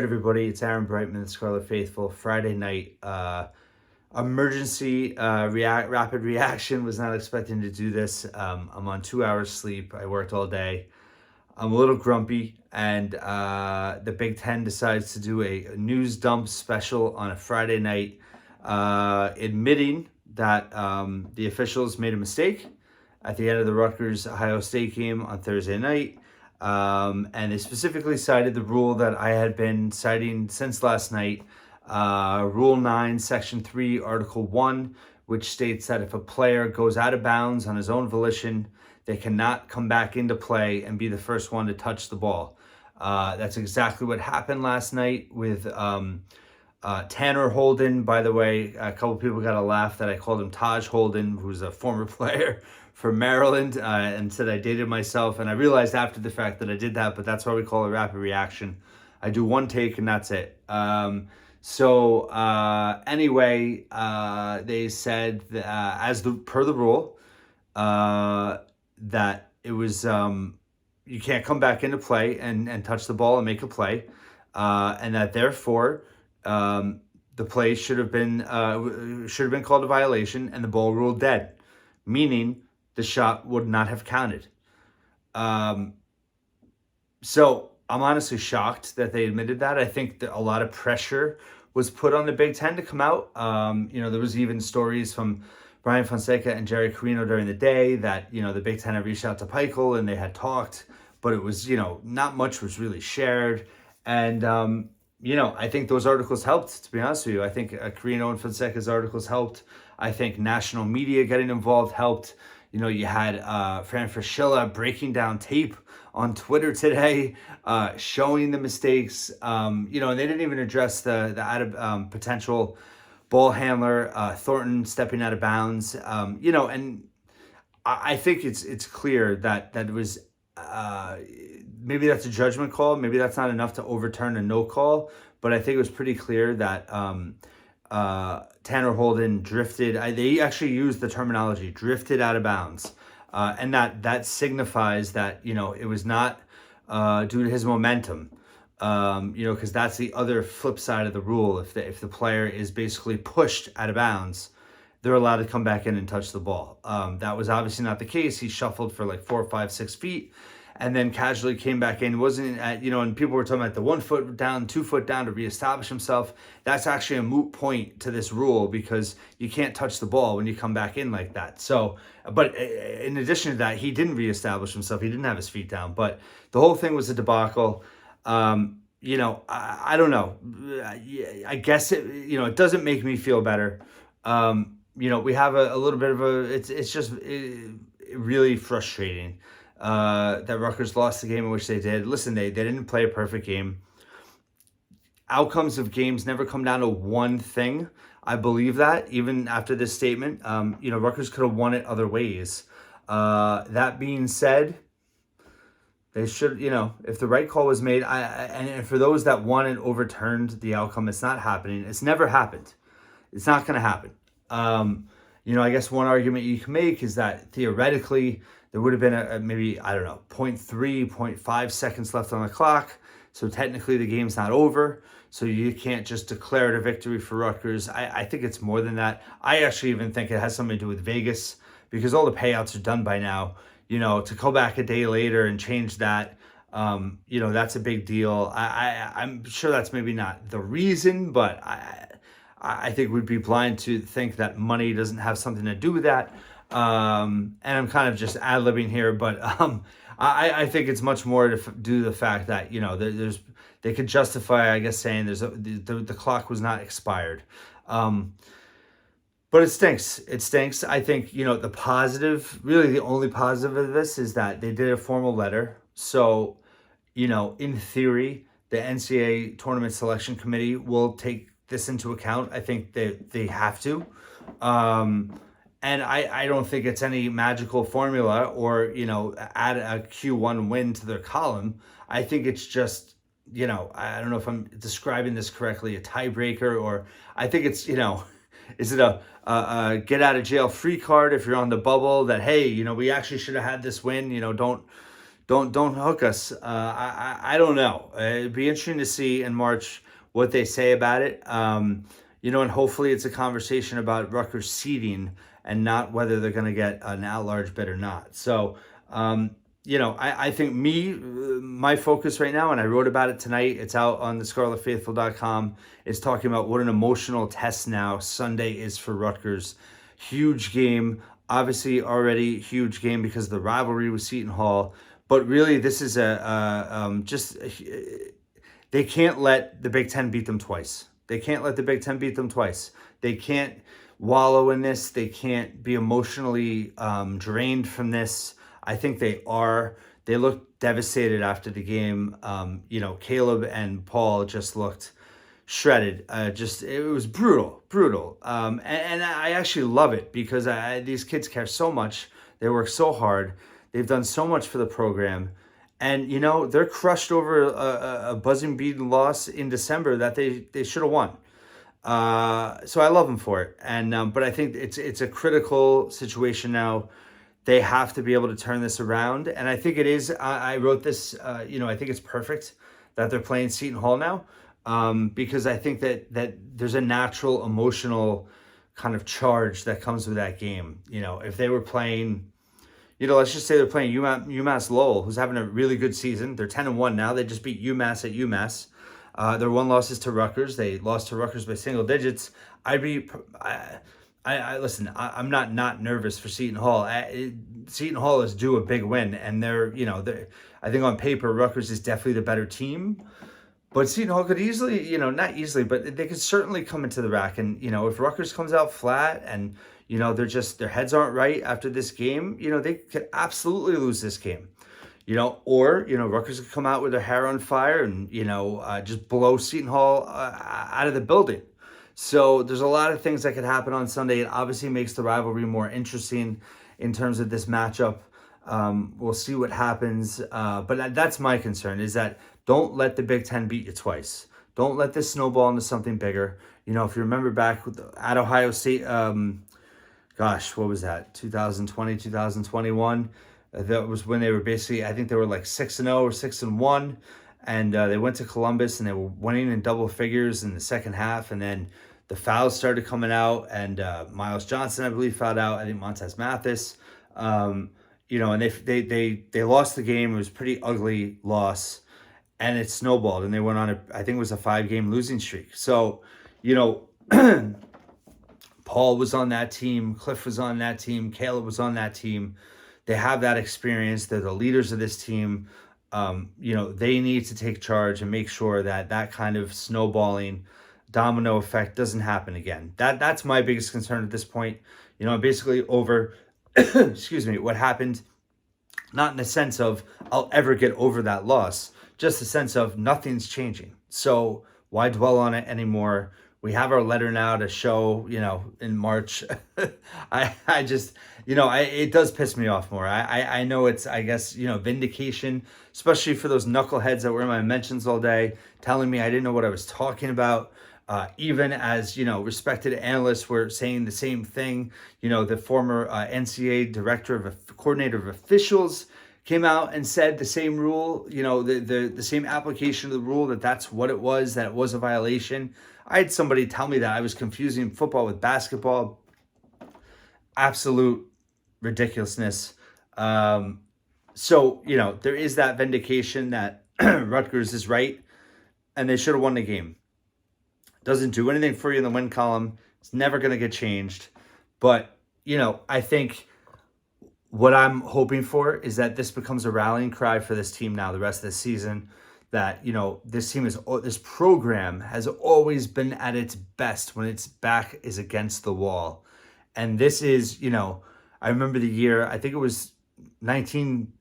right, everybody, it's Aaron Breitman, the Scarlet Faithful. Friday night, emergency rapid reaction. Was not expecting to do this. I'm on 2 hours sleep. I worked all day. I'm a little grumpy, and the Big Ten decides to do a news dump special on a Friday night, admitting that the officials made a mistake at the end of the Rutgers-Ohio State game on Thursday night. And they specifically cited the rule that I had been citing since last night, Rule 9, Section 3, Article 1, which states that if a player goes out of bounds on his own volition, they cannot come back into play and be the first one to touch the ball. That's exactly what happened last night with Tanner Holden. By the way, a couple people got a laugh that I called him Taj Holden, who's a former player for Maryland, and said I dated myself. And I realized after the fact that I did that, but that's why we call it rapid reaction. I do one take and that's it. Anyway, they said that, per the rule, that it was you can't come back into play and touch the ball and make a play, and that therefore the play should have been called a violation and the ball ruled dead, meaning the shot would not have counted. So I'm honestly shocked that they admitted that. I think that a lot of pressure was put on the Big Ten to come out. There was even stories from Brian Fonseca and Jerry Carino during the day that, the Big Ten had reached out to Pikel and they had talked, but it was, not much was really shared. And, I think those articles helped, to be honest with you. I think Carino and Fonseca's articles helped. I think national media getting involved helped. You had Fran Fraschilla breaking down tape on Twitter today, showing the mistakes. And they didn't even address the potential ball handler, Thornton stepping out of bounds. And I think it's clear that it was maybe that's a judgment call. Maybe that's not enough to overturn a no call. But I think it was pretty clear that Tanner Holden drifted. They actually used the terminology drifted out of bounds, and that signifies that it was not due to his momentum. Because that's the other flip side of the rule. If the player is basically pushed out of bounds, they're allowed to come back in and touch the ball. That was obviously not the case. He shuffled for like 4, 5, 6 feet, and then casually came back in. Wasn't at, and people were talking about the 1 foot down, 2 foot down to reestablish himself. That's actually a moot point to this rule because you can't touch the ball when you come back in like that. So, but in addition to that, he didn't reestablish himself. He didn't have his feet down. But the whole thing was a debacle. I don't know. I guess it doesn't make me feel better. We have a little bit of it's just really frustrating that Rutgers lost the game in which they did. Listen, they didn't play a perfect game. Outcomes of games never come down to one thing. I believe that even after this statement, Rutgers could have won it other ways. That being said, they should, if the right call was made, and for those that won and overturned the outcome, it's not happening. It's never happened. It's not going to happen. I guess one argument you can make is that theoretically there would have been maybe, 0.3, 0.5 seconds left on the clock. So technically the game's not over. So you can't just declare it a victory for Rutgers. I think it's more than that. I actually even think it has something to do with Vegas because all the payouts are done by now. To go back a day later and change that, that's a big deal. I'm sure that's maybe not the reason, but I think we'd be blind to think that money doesn't have something to do with that. And I'm kind of just ad-libbing here, but I think it's much more to do the fact that, they could justify, I guess, saying the clock was not expired. But it stinks. It stinks. I think, the positive, really the only positive of this is that they did a formal letter. So, in theory, the NCAA Tournament Selection Committee will take this into account. I think they have to. And I don't think it's any magical formula or, add a Q1 win to their column. I think it's just, I don't know if I'm describing this correctly, a tiebreaker, or I think it's, is it a get out of jail free card if you're on the bubble that, hey, we actually should have had this win, don't hook us. I don't know. It'd be interesting to see in March what they say about it. And hopefully it's a conversation about Rutgers seeding and not whether they're going to get an at-large bid or not. So, I think my focus right now, and I wrote about it tonight, it's out on the scarletfaithful.com, is talking about what an emotional test now Sunday is for Rutgers. Huge game, obviously already huge game because of the rivalry with Seton Hall, but really this is they can't let the Big Ten beat them twice. They can't let the Big Ten beat them twice. They can't wallow in this. They can't be emotionally drained from this. I think they are. They looked devastated after the game. Caleb and Paul just looked shredded. It was brutal. And I actually love it because these kids care so much. They work so hard. They've done so much for the program. And, they're crushed over a buzzing beaten loss in December that they should have won. So I love them for it. And but I think it's a critical situation now. They have to be able to turn this around. And I think it is. I wrote this, I think it's perfect that they're playing Seton Hall now because I think that there's a natural emotional kind of charge that comes with that game. If they were playing... let's just say they're playing UMass Lowell, who's having a really good season. They're 10-1 now. They just beat UMass at UMass. Their one loss is to Rutgers. They lost to Rutgers by single digits. Listen, I'm not nervous for Seton Hall. Seton Hall is due a big win, and I think on paper Rutgers is definitely the better team. But Seton Hall could easily, not easily, but they could certainly come into the rack. And, if Rutgers comes out flat and, their heads aren't right after this game, they could absolutely lose this game. Or Rutgers could come out with their hair on fire and, just blow Seton Hall out of the building. So there's a lot of things that could happen on Sunday. It obviously makes the rivalry more interesting in terms of this matchup. We'll see what happens. But that's my concern, is that don't let the Big Ten beat you twice. Don't let this snowball into something bigger. If you remember back at Ohio State, what was that? 2020, 2021. That was when they were basically, I think they were like 6-0 or 6-1. And they went to Columbus and they were winning in double figures in the second half. And then the fouls started coming out, and Miles Johnson, I believe, fouled out. I think Montez Mathis. And they lost the game. It was a pretty ugly loss. And it snowballed, and they went on I think it was a 5-game losing streak. So, Paul was on that team, Cliff was on that team, Caleb was on that team. They have that experience. They're the leaders of this team. They need to take charge and make sure that kind of snowballing domino effect doesn't happen again. That's my biggest concern at this point. Basically over, what happened, not in the sense of I'll ever get over that loss, just a sense of nothing's changing. So why dwell on it anymore? We have our letter now to show, in March. I just, it does piss me off more. I know it's, I guess, vindication, especially for those knuckleheads that were in my mentions all day, telling me I didn't know what I was talking about. Even as, respected analysts were saying the same thing. The former NCAA coordinator of officials came out and said the same rule, the same application of the rule, that's what it was, that it was a violation. I had somebody tell me that I was confusing football with basketball. Absolute ridiculousness. So, there is that vindication that Rutgers is right, and they should have won the game. Doesn't do anything for you in the win column. It's never going to get changed. But, I think what I'm hoping for is that this becomes a rallying cry for this team now the rest of the season. That, this program has always been at its best when its back is against the wall. And this is, I remember the year, I think it was 2019,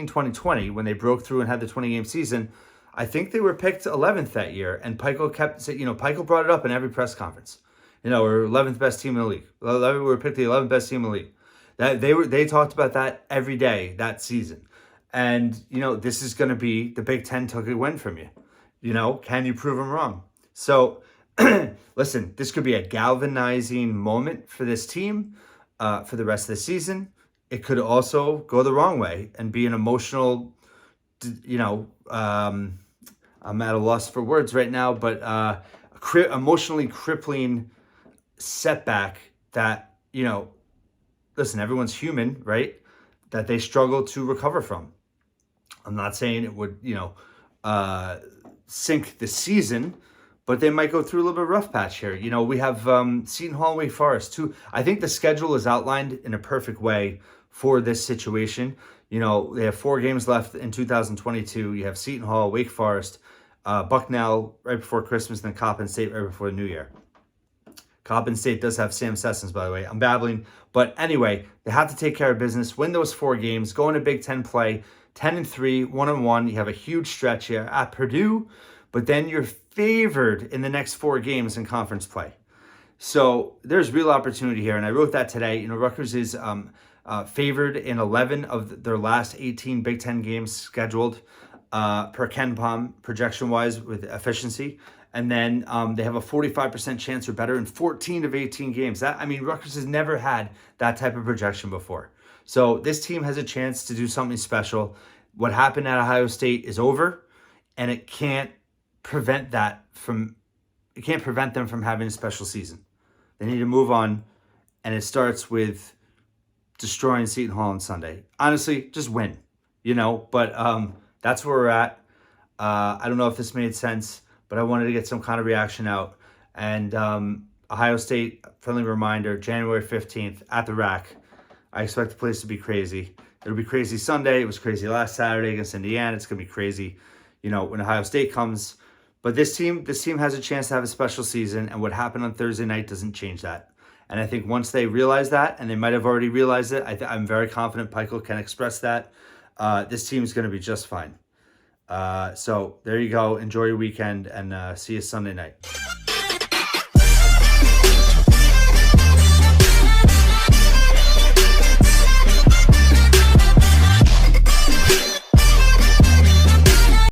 2020, when they broke through and had the 20-game season. I think they were picked 11th that year, and Pikel brought it up in every press conference. We're 11th best team in the league. We were picked the 11th best team in the league. That they talked about that every day that season. And, this is going to be the Big Ten took a win from you. Can you prove them wrong? So, listen, this could be a galvanizing moment for this team for the rest of the season. it could also go the wrong way and be an emotional, I'm at a loss for words right now, but emotionally crippling setback that, listen, everyone's human, right? That they struggle to recover from. I'm not saying it would, sink the season, but they might go through a little bit of rough patch here. We have Seton Hall, Wake Forest too. I think the schedule is outlined in a perfect way for this situation. They have 4 games left in 2022. You have Seton Hall, Wake Forest, Bucknell right before Christmas, and then Coppin State right before the New Year. Coppin State does have Sam Sessons, by the way. I'm babbling. But anyway, they have to take care of business, win those 4 games, go into Big Ten play, 10-3, 1-1. You have a huge stretch here at Purdue, but then you're favored in the next 4 games in conference play. So there's real opportunity here, and I wrote that today. Rutgers is favored in 11 of their last 18 Big Ten games scheduled per KenPom projection-wise with efficiency. And then they have a 45% chance or better in 14 of 18 games. Rutgers has never had that type of projection before. So this team has a chance to do something special. What happened at Ohio State is over, and it can't prevent them from having a special season. They need to move on, and it starts with destroying Seton Hall on Sunday. Honestly, just win, but that's where we're at. I don't know if this made sense, but I wanted to get some kind of reaction out. And Ohio State, friendly reminder, January 15th at the Rack. I expect the place to be crazy. It'll be crazy Sunday. It was crazy last Saturday against Indiana. It's going to be crazy, when Ohio State comes. But this team has a chance to have a special season, and what happened on Thursday night doesn't change that. And I think once they realize that, and they might have already realized it, I'm very confident Pikel can express that, this team is going to be just fine. So there you go. Enjoy your weekend, and see you Sunday night.